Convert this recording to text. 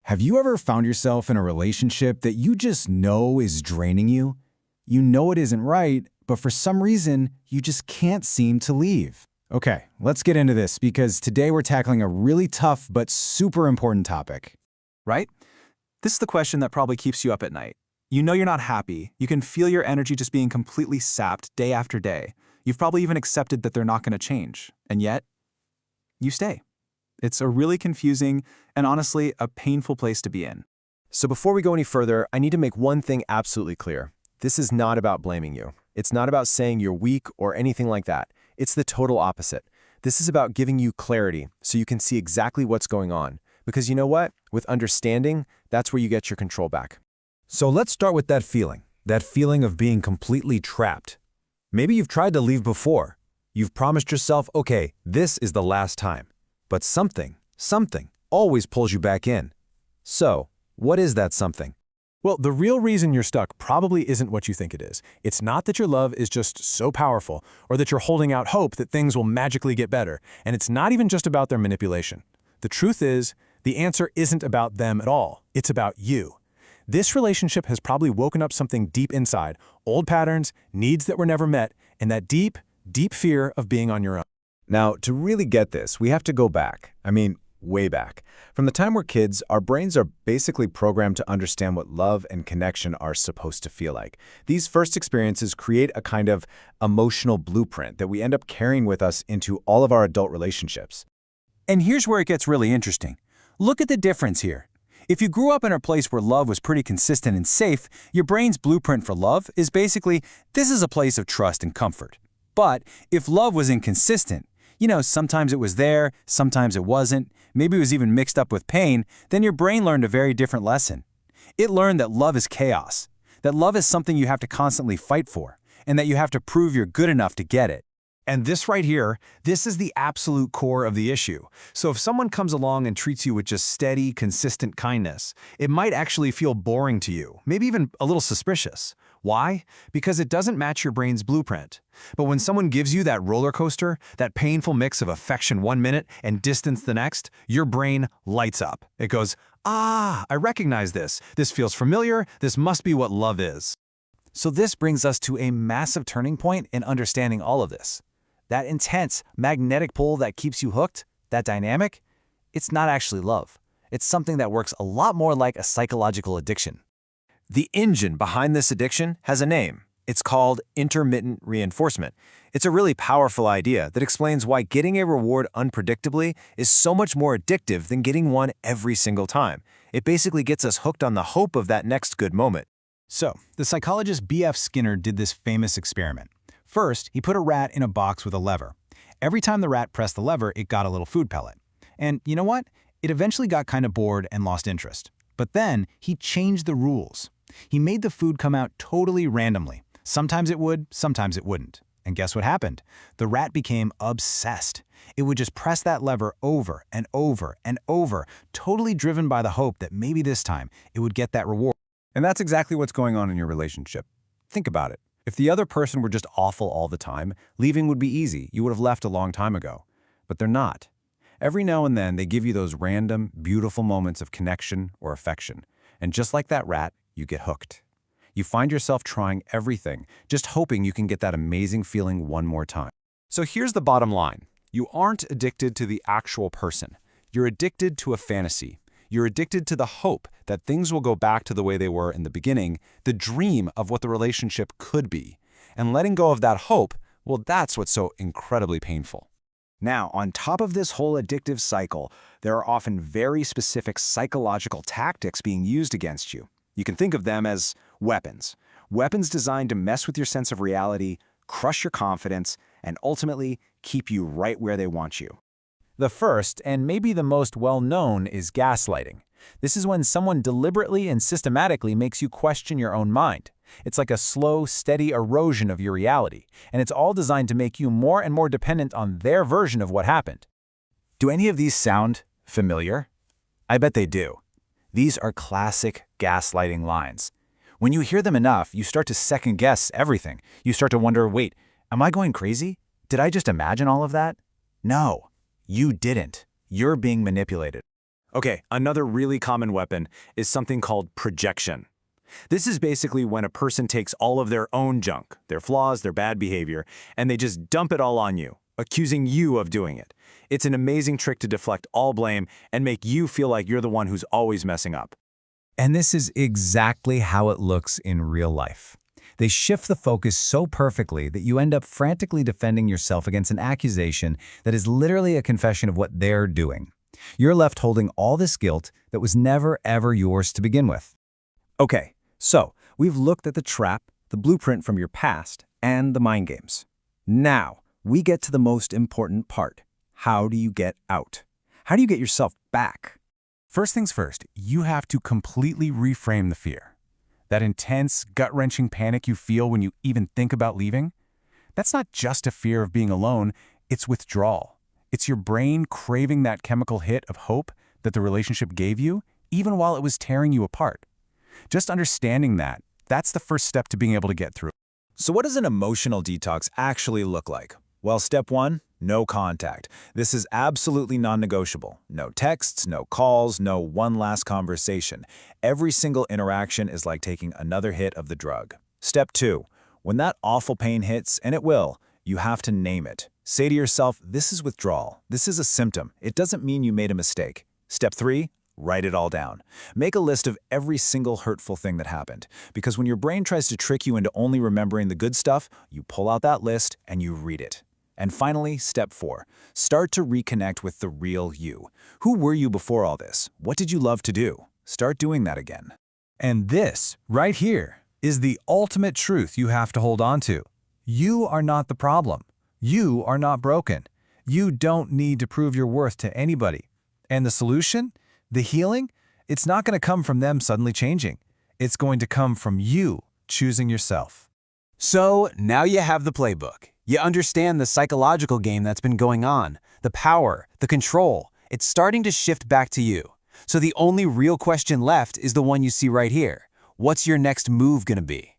Have you ever found yourself in a relationship that you just know is draining you? You know it isn't right, but for some reason, you just can't seem to leave. Okay, let's get into this because today we're tackling a really tough but super important topic. Right? This is the question that probably keeps you up at night. You know you're not happy. You can feel your energy just being completely sapped day after day. You've probably even accepted that they're not going to change. And yet, you stay. It's a really confusing and honestly a painful place to be in. So before we go any further, I need to make one thing absolutely clear. This is not about blaming you. It's not about saying you're weak or anything like that. It's the total opposite. This is about giving you clarity so you can see exactly what's going on. Because you know what? With understanding, that's where you get your control back. So let's start with that feeling of being completely trapped. Maybe you've tried to leave before. You've promised yourself, okay, this is the last time. But something always pulls you back in. So, what is that something? Well, the real reason you're stuck probably isn't what you think it is. It's not that your love is just so powerful or that you're holding out hope that things will magically get better. And it's not even just about their manipulation. The truth is, the answer isn't about them at all. It's about you. This relationship has probably woken up something deep inside, old patterns, needs that were never met, and that deep, deep fear of being on your own. Now, to really get this, we have to go back. I mean, way back. From the time we're kids, our brains are basically programmed to understand what love and connection are supposed to feel like. These first experiences create a kind of emotional blueprint that we end up carrying with us into all of our adult relationships. And here's where it gets really interesting. Look at the difference here. If you grew up in a place where love was pretty consistent and safe, your brain's blueprint for love is basically, this is a place of trust and comfort. But if love was inconsistent, sometimes it was there, sometimes it wasn't, maybe it was even mixed up with pain, then your brain learned a very different lesson. It learned that love is chaos, that love is something you have to constantly fight for, and that you have to prove you're good enough to get it. And this right here, this is the absolute core of the issue. So if someone comes along and treats you with just steady, consistent kindness, it might actually feel boring to you, maybe even a little suspicious. Why? Because it doesn't match your brain's blueprint. But when someone gives you that roller coaster, that painful mix of affection 1 minute and distance the next, your brain lights up. It goes, I recognize this. This feels familiar. This must be what love is. So this brings us to a massive turning point in understanding all of this. That intense magnetic pull that keeps you hooked, that dynamic, it's not actually love. It's something that works a lot more like a psychological addiction. The engine behind this addiction has a name. It's called intermittent reinforcement. It's a really powerful idea that explains why getting a reward unpredictably is so much more addictive than getting one every single time. It basically gets us hooked on the hope of that next good moment. So, the psychologist B.F. Skinner did this famous experiment. First, he put a rat in a box with a lever. Every time the rat pressed the lever, it got a little food pellet. And you know what? It eventually got kind of bored and lost interest. But then, he changed the rules. He made the food come out totally randomly. Sometimes it would, sometimes it wouldn't. And guess what happened? The rat became obsessed. It would just press that lever over and over and over, totally driven by the hope that maybe this time it would get that reward. And that's exactly what's going on in your relationship. Think about it. If the other person were just awful all the time, leaving would be easy. You would have left a long time ago. But they're not. Every now and then, they give you those random, beautiful moments of connection or affection. And just like that rat, you get hooked. You find yourself trying everything, just hoping you can get that amazing feeling one more time. So here's the bottom line. You aren't addicted to the actual person. You're addicted to a fantasy. You're addicted to the hope that things will go back to the way they were in the beginning, the dream of what the relationship could be. And letting go of that hope, well, that's what's so incredibly painful. Now, on top of this whole addictive cycle, there are often very specific psychological tactics being used against you. You can think of them as weapons. Weapons designed to mess with your sense of reality, crush your confidence, and ultimately keep you right where they want you. The first, and maybe the most well-known, is gaslighting. This is when someone deliberately and systematically makes you question your own mind. It's like a slow, steady erosion of your reality, and it's all designed to make you more and more dependent on their version of what happened. Do any of these sound familiar? I bet they do. These are classic gaslighting lines. When you hear them enough, you start to second-guess everything. You start to wonder, wait, am I going crazy? Did I just imagine all of that? No. You didn't. You're being manipulated. Okay, another really common weapon is something called projection. This is basically when a person takes all of their own junk, their flaws, their bad behavior, and they just dump it all on you, accusing you of doing it. It's an amazing trick to deflect all blame and make you feel like you're the one who's always messing up. And this is exactly how it looks in real life. They shift the focus so perfectly that you end up frantically defending yourself against an accusation that is literally a confession of what they're doing. You're left holding all this guilt that was never, ever yours to begin with. Okay, so we've looked at the trap, the blueprint from your past, and the mind games. Now, we get to the most important part. How do you get out? How do you get yourself back? First things first, you have to completely reframe the fear. That intense, gut-wrenching panic you feel when you even think about leaving, that's not just a fear of being alone, it's withdrawal. It's your brain craving that chemical hit of hope that the relationship gave you, even while it was tearing you apart. Just understanding that, that's the first step to being able to get through. So what does an emotional detox actually look like? Well, step 1, no contact. This is absolutely non-negotiable. No texts, no calls, no one last conversation. Every single interaction is like taking another hit of the drug. Step 2, when that awful pain hits, and it will, you have to name it. Say to yourself, this is withdrawal. This is a symptom. It doesn't mean you made a mistake. Step 3, write it all down. Make a list of every single hurtful thing that happened. Because when your brain tries to trick you into only remembering the good stuff, you pull out that list and you read it. And finally, step 4, start to reconnect with the real you. Who were you before all this? What did you love to do? Start doing that again. And this, right here, is the ultimate truth you have to hold on to. You are not the problem. You are not broken. You don't need to prove your worth to anybody. And the solution? The healing? It's not going to come from them suddenly changing. It's going to come from you choosing yourself. So now you have the playbook. You understand the psychological game that's been going on, the power, the control. It's starting to shift back to you. So the only real question left is the one you see right here. What's your next move going to be?